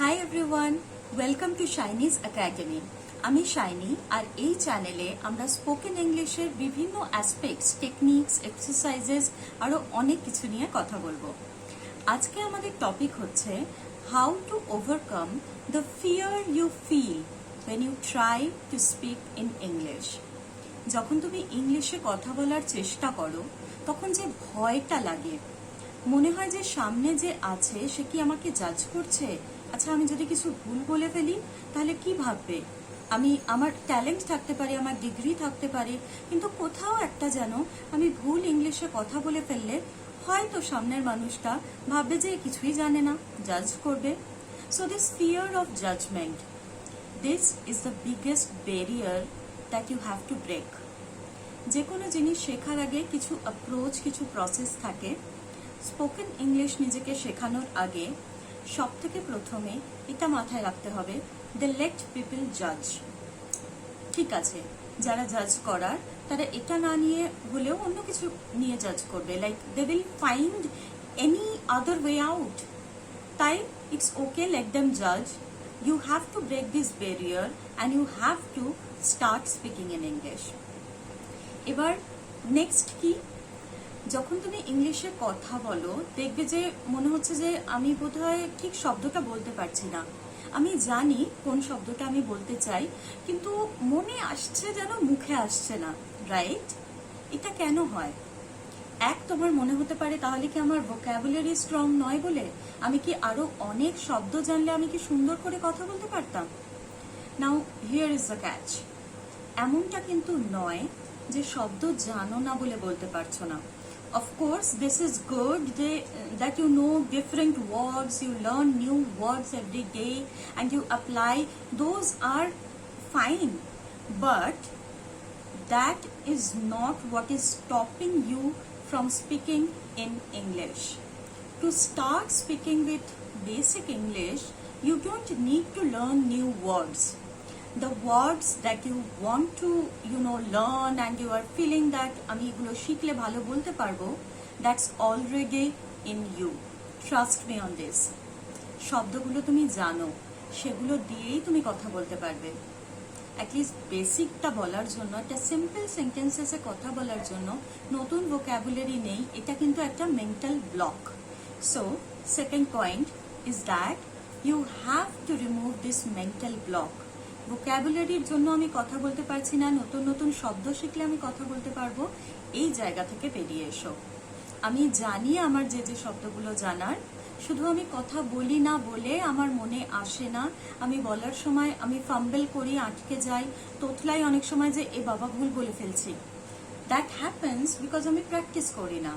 High everyone, welcome to Shiny's academy. আমি Shiny, আর এই চ্যানেলে আমরা স্পোকেন ইংলিশের বিভিন্ন অ্যাসপেক্টস, টেকনিক্স, এক্সারসাইজেস আরও অনেক কিছু নিয়ে কথা বলবো। আজকে আমাদের টপিক হচ্ছে how to overcome the fear you feel when you try to speak in English। যখন তুমি ইংলিশে কথা বলার চেষ্টা করো তখন যে ভয়টা লাগে, মনে হয় যে সামনে যে আছে সে কি আমাকে জাজ করছে, আচ্ছা আমি যদি কিছু ভুল বলে ফেলি তাহলে কি ভাববে। আমার ট্যালেন্ট থাকতে পারে, আমার ডিগ্রি থাকতে পারে, কিন্তু কোথাও একটা যেন আমি ভুল ইংলিশে কথা বলে ফেললে হয়তো সামনের মানুষটা ভাববে যে কিছুই জানে না, জাজ করবে। So this fear of judgement, this is the biggest barrier that you have to break. যে কোনো জিনিস শেখার আগে কিছু অ্যাপ্রোচ, কিছু প্রসেস থাকে। স্পোকেন ইংলিশ নিজেকে শেখানোর আগে সব থেকে প্রথমে এটা মাথায় রাখতে হবে, দে লেট পিপল জাজ। ঠিক আছে, যারা জাজ করার তারা এটা না নিয়ে হলেও অন্য কিছু নিয়ে জাজ করবে, like they will find any other way out. তাই ইটস ওকে, লেট দেম জাজ। You have to break this barrier and you have to start speaking in English. এবার নেক্সট কি, যখন তুমি ইংলিশে কথা বলো দেখবে যে মনে হচ্ছে যে আমি বোধহয় ঠিক শব্দটা বলতে পারছি না, আমি জানি কোন শব্দটা আমি বলতে চাই কিন্তু মনে আসছে যেন মুখে আসছে না, রাইট? এটা কেন হয়? তোমার মনে হতে পারে তাহলে কি আমার ভোকাবুলারি স্ট্রং নয় বলে, আমি কি আরো অনেক শব্দ জানলে আমি কি সুন্দর করে কথা বলতে পারতাম? নাও হিয়ার ইজ দ্য ক্যাচ, এমনটা কিন্তু নয় যে শব্দ জানো না বলে বলতে পারছো না। Of course, this is good that you know different words, you learn new words every day and you apply. Those are fine. But that is not what is stopping you from speaking in English. To start speaking with basic English, you don't need to learn new words. The words that you want to learn and you are feeling that আমি এগুলো শিখলে ভালো বলতে পারবো, that's already in you. Trust me on this. শব্দগুলো তুমি জানো, সেগুলো দিয়েই তুমি কথা বলতে পারবে। অ্যাটলিস্ট বেসিকটা বলার জন্য, একটা সিম্পল সেন্টেন্সেসে কথা বলার জন্য নতুন ভোকাবুলারি নেই, এটা কিন্তু একটা mental block. So second point is that you have to remove this mental block. ভোকাবুলারির জন্য আমি কথা বলতে পারছি না, নতুন নতুন শব্দ শিখলে আমি কথা বলতে পারবো, এই জায়গা থেকে বেরিয়ে এসো। আমি জানি আমার যে যে শব্দগুলো জানার, শুধু আমি কথা বলি না বলে আমার মনে আসে না, আমি বলার সময় আমি ফাম্বেল করি, আটকে যাই, তোতলাই অনেক সময় যে এ বাবা ভুল বলে ফেলছি। দ্যাট হ্যাপেন্স বিকজ আমি প্র্যাকটিস করি না,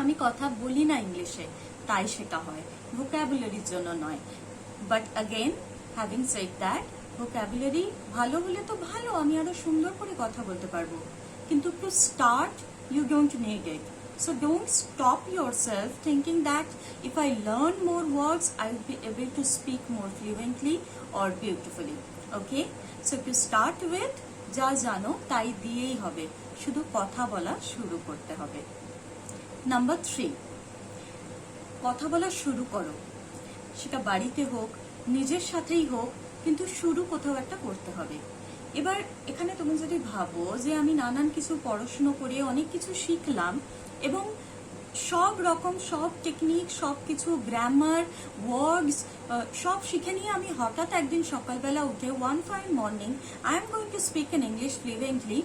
আমি কথা বলি না ইংলিশে, তাই সেটা হয়, ভোকাবুলারির জন্য নয়। But again, having said that, vocabulary ভালো হলে তো ভালো, আমি আরো সুন্দর করে কথা বলতে পারবো, কিন্তু to start you don't need it. So don't stop yourself thinking that if I learn more words, I will be able to speak more fluently or beautifully. Okay? So to start with, যা জানো তাই দিয়েই হবে, শুধু কথা বলা শুরু করতে হবে। নাম্বার 3, কথা বলা শুরু করো, সেটা বাড়িতে হোক, নিজের সাথেই হোক, কিন্তু শুরু কোথাও একটা করতে হবে। এবার এখানে তুমি যদি ভাবো যে আমি নানান কিছু পড়াশুনো করে অনেক কিছু শিখলাম এবং সব রকম সব টেকনিক, সব কিছু গ্রামার, ওয়ার্ডস সব শিখে নিয়ে আমি হঠাৎ একদিন সকালবেলা উঠে one fine morning I am going to speak in English fluently,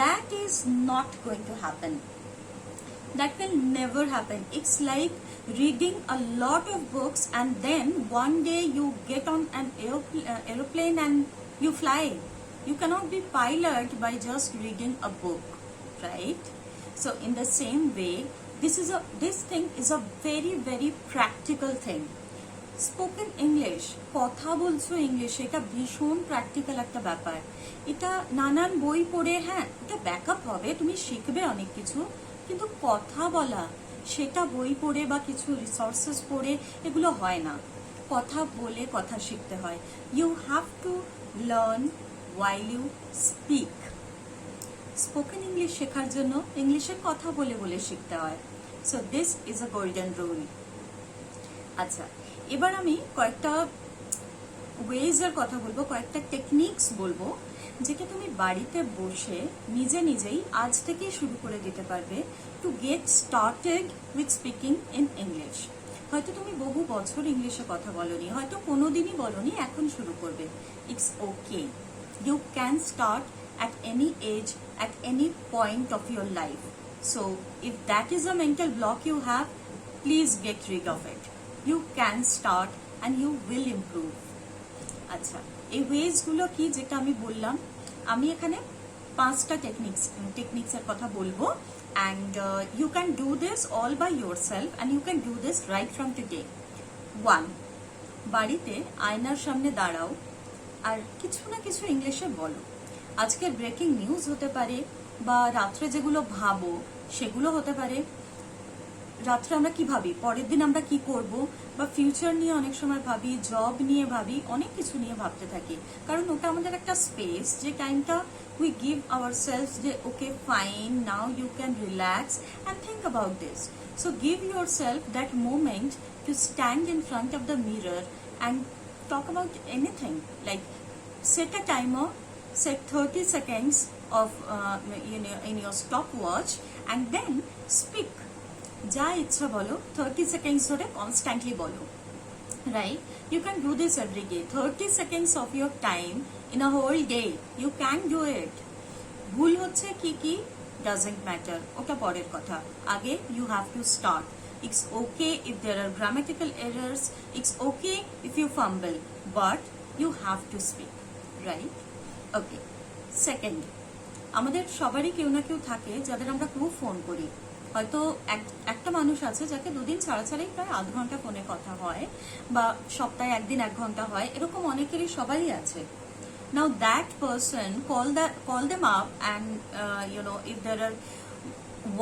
that is not going to happen. That will never happen. It's like reading a lot of books and then one day you get on an aeroplane and you fly. You cannot be pilot by just reading a book, right? So in the same way, this thing is a very very practical thing. Spoken English, কথা বলছো English, এটা ভীষণ practical একটা ব্যাপার। এটা নানান বই পড়ে, হ্যাঁ এটা ব্যাকআপ হবে, তুমি শিখবে অনেক কিছু, কিন্তু কথা বলা সেটা বই পড়ে বা কিছু রিসোর্সেস পড়ে এগুলো হয় না, কথা বলে কথা শিখতে হয়। You have to learn while you speak. Spoken English শেখার জন্য ইংলিশে কথা বলে বলে শিখতে হয়। So this is a golden rule. আচ্ছা, এবার আমি কয়েকটা ওয়েজ এর কথা বলবো, কয়েকটা টেকনিক্স বলবো, যেটা তুমি বাড়িতে বসে নিজে নিজেই আজ থেকেই শুরু করে দিতে পারবে to get started with speaking in English. হয়তো তুমি বহু বছর ইংলিশে কথা বলনি, হয়তো কোনোদিনই বলনি, এখন শুরু করবে। It's okay, you can start at any age, at any point of your life. So if that is a mental block you have, please get rid of it. You can start and you will improve. আচ্ছা, এই wedge গুলো কি যেটা আমি বললাম, আমি এখানে 5টা টেকনিক্স এর কথা বলবো, and you can do this all by yourself and you can do this right from today. 1, বাড়িতে আয়নার সামনে দাঁড়াও আর কিছু না কিছু ইংলিশে বলো। আজকের ব্রেকিং নিউজ হতে পারে, বা রাত্রে যেগুলো ভাবো সেগুলো হতে পারে। রাত্রে আমরা কি ভাবি, পরের দিন আমরা কি করব, বা ফিউচার নিয়ে অনেক সময় ভাবি, জব নিয়ে ভাবি, অনেক কিছু নিয়ে ভাবতে থাকি, কারণ ওটা আমাদের একটা স্পেস, যে টাইমটা উই গিভ আওয়ার সেলফ, যে okay fine, now you can relax and think about this. So give yourself that moment to stand in front of the mirror and talk about anything, like set a timer, set 30 seconds of in your stopwatch and then speak. যা ইচ্ছা বলো, 30 seconds ধরে constantly বলো, right? You can do this every day. 30 seconds of your time in a whole day, you can do it. ভুল হচ্ছে কি doesn't matter, ওটা পরের কথা, আগে you have to start. It's okay if there are grammatical errors, it's okay if you fumble, but you have to speak. Right, okay. Second, আমাদের সবারই কেউ না কেউ থাকে যাদের আমরা খুব ফোন করি। হয়তো একটা মানুষ আছে যাকে দুদিন ছাড়া ছাড়াই প্রায় আধ ঘন্টা ফোনে কথা হয়, বা সপ্তাহে একদিন 1 ঘন্টা হয়, এরকম অনেকেরই সবারই আছে। Now that person, call them up and if there are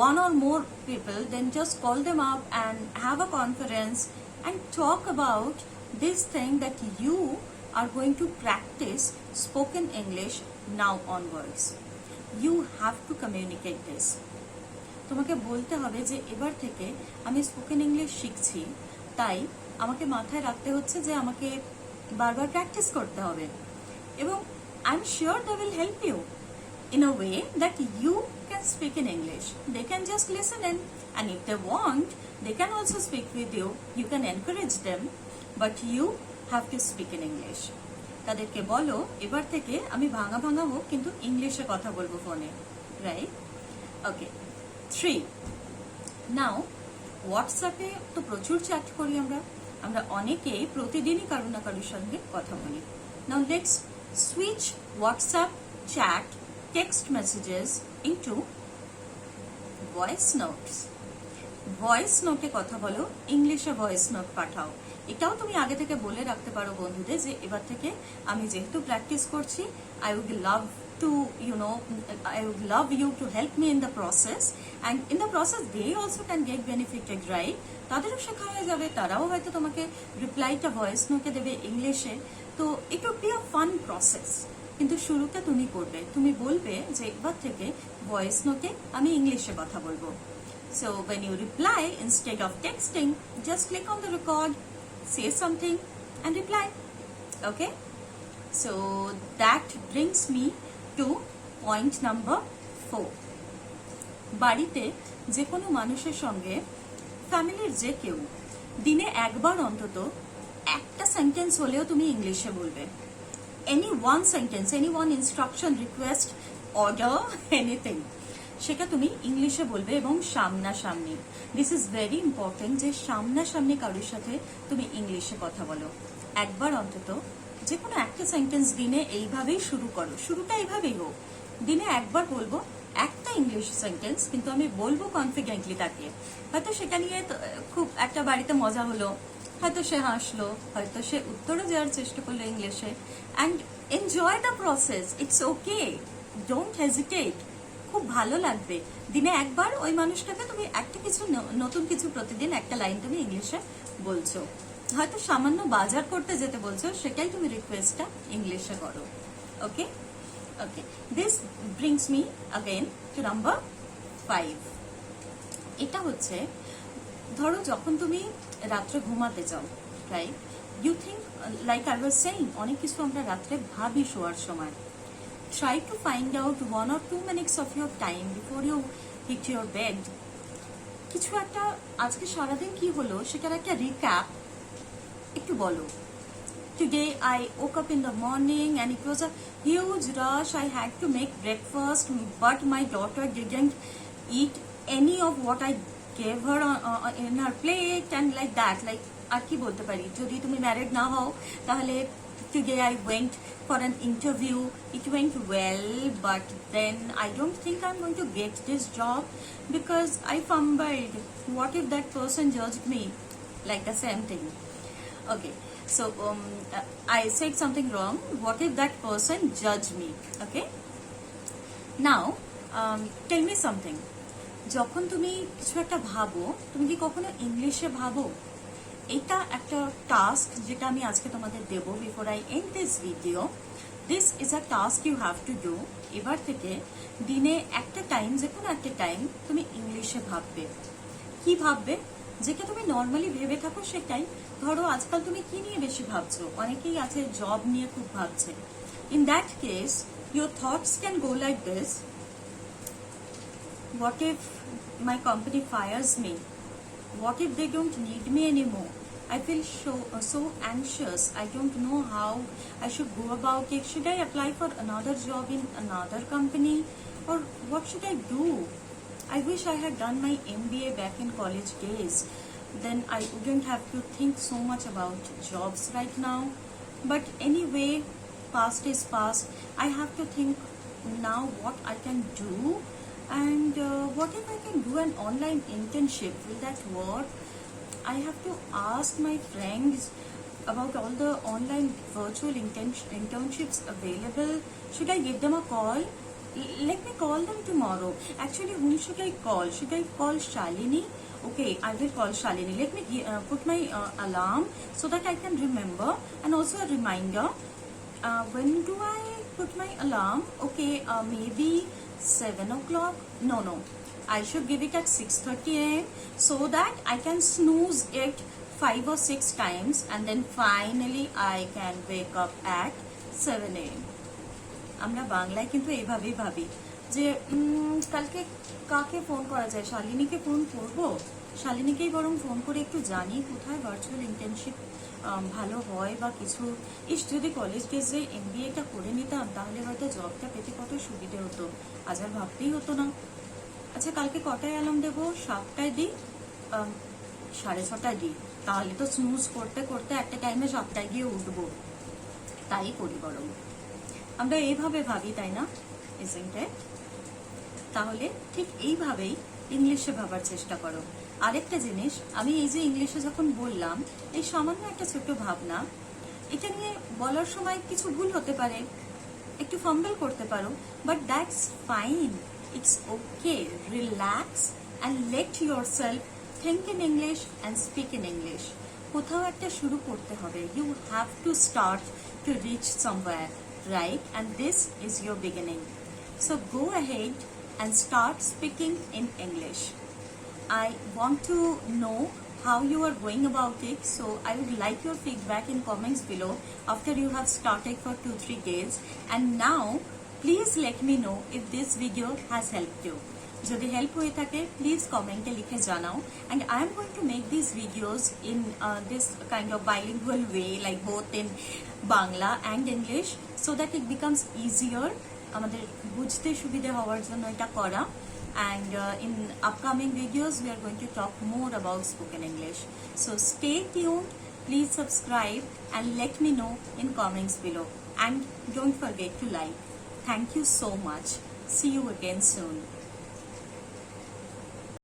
one or more people, then just call them up and have a conference and talk about this thing that you are going to practice spoken English now onwards. You have to communicate this. তোমাকে বলতে হবে যে এবার থেকে আমি spoken English শিখছি, তাই আমাকে মাথায় রাখতে হচ্ছে যে আমাকে বারবার প্র্যাকটিস করতে হবে, এবং I am sure they will help you in a way that you can speak in English. They can just listen in, and if they want, they can also speak with you. You can encourage them, but you have to speak in English. তাদেরকে বলো এবার থেকে আমি ভাঙা হোক কিন্তু ইংলিশে কথা বলবো ফোনে, রাইট? ওকে। 3, নাও হোয়াটসঅ্যাপে তো প্রচুর চ্যাট করি আমরা অনেকেই প্রতিদিনই কারো না কারোর সঙ্গে কথা বলি। Now let's switch WhatsApp chat text messages into voice notes. Voice নোটে কথা বলো, ইংলিশে ভয়েস নোট পাঠাও। এটাও তুমি আগে থেকে বলে রাখতে পারো বন্ধুদের যে এবার থেকে আমি যেহেতু প্র্যাকটিস করছি, I would love you to help me in the process, and in the process they also can get benefited, right? তাদেরও শেখা হয়ে যাবে, তারাও হয়তো তোমাকে রিপ্লাইটা ভয়েস নোটে দেবে ইংলিশে। তো it would be a fun process. কিন্তু শুরুতে তুমি করবে, তুমি বলবে যে এবার থেকে ভয়েস নোটে আমি ইংলিশে কথা বলবো। So when you reply, instead of texting, just click on the record, say something and reply. Okay? So that brings me to point number 4. বাড়িতে যে কোনো মানুষের সঙ্গে, ফ্যামিলির যে কেউ, দিনে একবার অন্তত একটা সেন্টেন্স হলেও তুমি ইংলিশে বলবে। Any one sentence, any one instruction, request, order, anything, সেটা তুমি ইংলিশে বলবে, এবং সামনাসামনি। দিস ইজ ভেরি ইম্পর্টেন্ট যে সামনাসামনি কারোর সাথে তুমি ইংলিশে কথা বলো। একবার অন্তত যে কোনো একটা সেন্টেন্স দিনে এইভাবেই শুরু করো, শুরুটা এইভাবেই হোক, দিনে একবার বলবো একটা ইংলিশ সেন্টেন্স, কিন্তু আমি বলবো কনফিডেন্টলি তাকে। হয়তো সেটা নিয়ে খুব একটা বাড়িতে মজা হলো, হয়তো সে হাসলো, হয়তো সে উত্তরও দেওয়ার চেষ্টা করলো ইংলিশে, and enjoy the process, it's okay, don't hesitate, খুব ভালো লাগবে। দিনে একবার ওই মানুষটাকে তুমি একটা কিছু নতুন কিছু প্রতিদিন একটা লাইন তুমি ইংলিশে বলছো, হয়তো সামান্য বাজার করতে যেতে বলছো, সেটাই তুমি রিকোয়েস্টটা ইংলিশে করো। Okay okay, this brings me again to number 5। এটা হচ্ছে, ধরো যখন তুমি রাত্রে ঘুমাতে যাও, right, You think, like I was saying, অনেক কিছু আমরা রাত্রে ভাবি শোয়ার সময়. Try to find out 1 or 2 minutes of your time before you hit your bed. কিছু একটা আজকে সারাদিন কি হলো সেটার একটা রিক্যাপ একটু বলো. Today I woke up in the morning and it was a huge rush. I had to make breakfast, but my daughter didn't eat any of what I gave her in her plate and like that. Like আর কি বলতে পারি, যদি তুমি married না হও তাহলে today I went for an interview. It went well, but then I don't think I'm going to get this job because I fumbled. What if that person judged me? Like the same thing. Okay, so I said something wrong. What if that person judged me? Okay, now tell me something. যখন তুমি কিছু একটা ভাবো, তুমি কি কখনো ইংলিশে ভাবো? এটা একটা টাস্ক যেটা আমি আজকে তোমাদের দেব before I end this video. This is a task you have to do. এবার থেকে দিনে একটা টাইম, যে কোনো একটা টাইম তুমি ইংলিশে ভাববে. কি ভাববে? যেটা তুমি নর্মালি ভেবে থাকো সেটাই. ধরো আজকাল তুমি কি নিয়ে বেশি ভাবছো? অনেকেই আছে জব নিয়ে খুব ভাবছে. In that case your thoughts can go like this. What if my company fires me? What if they don't need me anymore? I feel so anxious. I don't know how I should go about it. Should I apply for another job in another company? Or what should I do? I wish I had done my MBA back in college days. Then I wouldn't have to think so much about jobs right now. But anyway, past is past. I have to think now what I can do. And what if I can do an online internship? Will that work? I have to ask my friends about all the online virtual internships available. Should I give them a call? Let me call them tomorrow. Actually, whom should I call? Should I call Shalini? Okay, I will call Shalini. Let me put my alarm so that I can remember, and also a reminder. When do I put my alarm? Okay, maybe 7 o'clock. No, I should give it at 6:30 a.m. so that I can snooze it 5 or 6 times and then finally I can wake up at 7 a.m. আমরা বাংলায় কিন্তু এইভাবেই ভাবি যে কালকে কাকে phone করা যায়, শালিনীকে ফোন করবো, শালিনীকেই বরং ফোন করে একটু জানি কোথায় ভার্চুয়াল ইন্টার্নশিপ ভালো হয় বা কিছু. যদি কলেজ ডেজে MBA-টা করে নিতাম তাহলে হয়তো জবটা পেতে কত সুবিধে হতো. আজ আর ভাবতেই হতো না. আচ্ছা, কালকে কটায় অ্যালার্ম দেবো? 7টায় দিই, 6:30 দিই. তাহলে তো স্নুজ করতে করতে একটা টাইমে 7টায় গিয়ে উঠবো. তাই করি বরং. আমরা এইভাবে ভাবি, তাই না? isn't it? তাহলে ঠিক এইভাবেই ইংলিশে ভাবার চেষ্টা করো. আরেকটা জিনিস, আমি এই যে ইংলিশে যখন বললাম, এই সামান্য একটা ছোট্ট ভাবনা, এটা নিয়ে বলার সময় কিছু ভুল হতে পারে, একটু ফাম্বল করতে পারো, but that's fine. It's okay. Relax and let yourself think in English and speak in English. কোথাও একটা শুরু করতে হবে. You have to start to reach somewhere, right? And this is your beginning. So go ahead and start speaking in English. I want to know how you are going about it, so I would like your feedback in comments below after you have started for 2-3 days. And now please let me know if this video has helped you. যদি help হয়ে থাকে please কমেন্টে লিখে জানাও. And I am going to make these videos in this kind of bilingual way, like both in Bangla and English, so that it becomes easier. আমাদের বুঝতে সুবিধা হওয়ার জন্য এটা করা. And in upcoming videos we are going to talk more about spoken English. So stay tuned, please subscribe and let me know in comments below. And don't forget to like. Thank you so much. See you again soon.